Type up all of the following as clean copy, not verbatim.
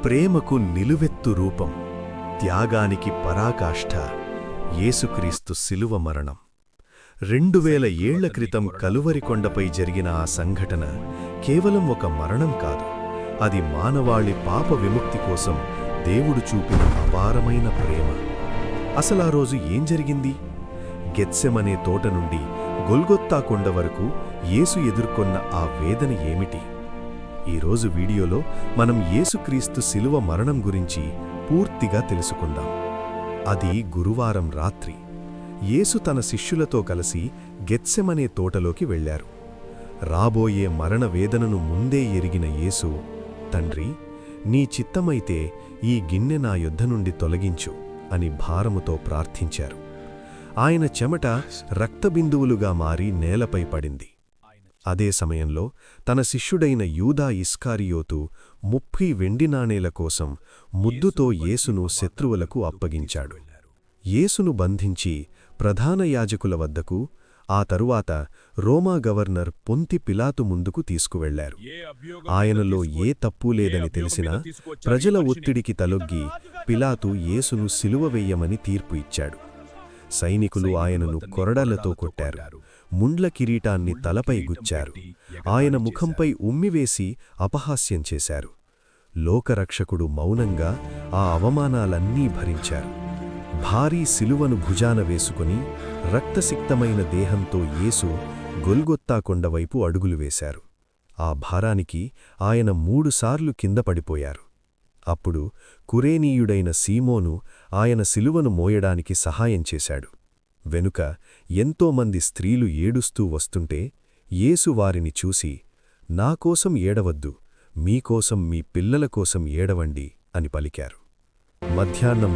ప్రేమకు నిలువెత్తు రూపం, త్యాగానికి పరాకాష్ఠ యేసుక్రీస్తు శిలువ మరణం. 2000 ఏళ్ల క్రితం కలువరికొండపై జరిగిన ఆ సంఘటన కేవలం ఒక మరణం కాదు, అది మానవాళి పాప విముక్తి కోసం దేవుడు చూపిన అపారమైన ప్రేమ. అసలా రోజు ఏం జరిగింది? గెత్సెమనే తోట నుండి గొల్గొత్తా కొండ వరకు యేసు ఎదుర్కొన్న ఆ వేదన ఏమిటి? ఈరోజు వీడియోలో మనం యేసుక్రీస్తు శిలువ మరణం గురించి పూర్తిగా తెలుసుకుందాం. అది గురువారం రాత్రి. యేసు తన శిష్యులతో కలిసి గెత్సెమనే తోటలోకి వెళ్లారు. రాబోయే మరణ వేదనను ముందే ఎరిగిన యేసు, తండ్రి, నీ చిత్తమైతే ఈ గిన్నె నా యొద్ద నుండి తొలగించు అని భారముతో ప్రార్థించారు. ఆయన చెమట రక్తబిందువులుగా మారి నేలపై పడింది. అదే సమయంలో తన శిష్యుడైన యూదా ఇస్కారియోతు 30 వెండి నాణేల కోసం ముద్దుతో యేసును శత్రువులకు అప్పగించాడు. యేసును బంధించి ప్రధాన యాజకుల వద్దకు, ఆ తరువాత రోమా గవర్నర్ పొంతి పిలాతు ముందుకు తీసుకువెళ్లారు. ఆయనలో ఏ తప్పూ లేదని తెలిసినా ప్రజల ఒత్తిడికి తలొగ్గి పిలాతు యేసును సిలువ వెయ్యమని తీర్పు ఇచ్చాడు. సైనికులు ఆయనను కొరడాలతో కొట్టారు, ముండ్ల కిరీటాన్ని తలపై గుచ్చారు, ఆయన ముఖంపై ఉమ్మివేసి అపహాస్యం చేశారు. లోకరక్షకుడు మౌనంగా ఆ అవమానాలన్నీ భరించారు. భారీ సిలువను భుజాన వేసుకుని రక్తసిక్తమైన దేహంతో యేసు గొల్గొత్తా కొండవైపు అడుగులు వేశారు. ఆ భారానికి ఆయన 3 సార్లు కింద పడిపోయారు. అప్పుడు కురేనీయుడైన సీమోను ఆయన సిలువను మోయడానికి సహాయం చేశాడు. వెనుక ఎంతోమంది స్త్రీలు ఏడుస్తూ వస్తుంటే యేసు వారిని చూసి, నాకోసం ఏడవద్దు, మీకోసం మీ పిల్లల కోసం ఏడవండి అని పలికారు. మధ్యాహ్నం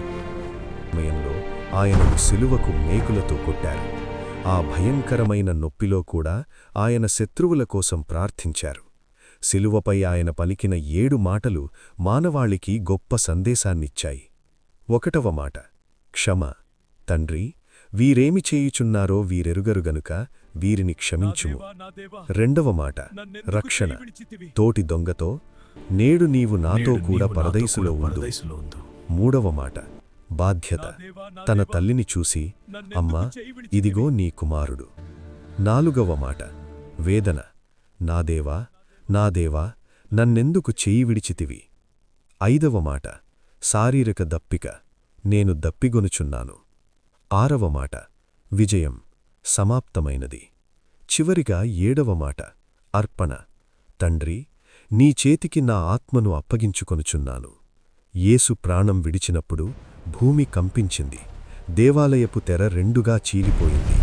సమయంలో ఆయనను సిలువకు మేకులతో కొట్టారు. ఆ భయంకరమైన నొప్పిలో కూడా ఆయన శత్రువుల కోసం ప్రార్థించారు. సిలువపై ఆయన పలికిన 7 మాటలు మానవాళికి గొప్ప సందేశాన్నిచ్చాయి. 1వ మాట, క్షమ. తండ్రి, వీరేమి చేయుచున్నారో వీరెరుగరు గనుక వీరిని క్షమించుము. 2వ మాట, రక్షణ. తోటి దొంగతో, నేడు నీవు నాతో కూడా పరదైసులో ఉండు. 3వ మాట, బాధ్యత. తన తల్లిని చూసి, అమ్మా, ఇదిగో నీ కుమారుడు. 4వ మాట, వేదన. నా దేవా, నా దేవా, నన్నెందుకు చేయి విడిచితివి. 5వ మాట, శారీరక దప్పిక. నేను దప్పిగొనుచున్నాను. 6వ మాట, విజయం, సమాప్తమైనది. చివరిగా 7వ మాట, అర్పణ. తండ్రి, నీ చేతికి నా ఆత్మను అప్పగించుకొనుచున్నాను. యేసు ప్రాణం విడిచినప్పుడు భూమి కంపించింది. దేవాలయపు తెర 2గా చీలిపోయింది.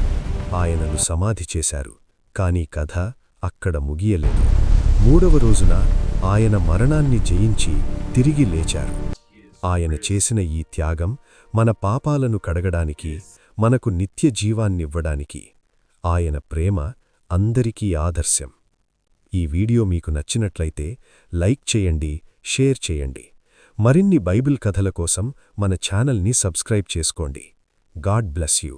ఆయనను సమాధి చేశారు. కాని కథ అక్కడ ముగియలేదు. 3వ రోజున ఆయన మరణాన్ని జయించి తిరిగి లేచారు. ఆయన చేసిన ఈ త్యాగం మన పాపాలను కడగడానికి, మనకు నిత్య జీవాన్నివ్వడానికి. ఆయన ప్రేమ అందరికీ ఆదర్శం. ఈ వీడియో మీకు నచ్చినట్లయితే లైక్ చేయండి, షేర్ చేయండి. మరిన్ని బైబిల్ కథల కోసం మన ఛానల్ని సబ్స్క్రైబ్ చేసుకోండి. God bless you.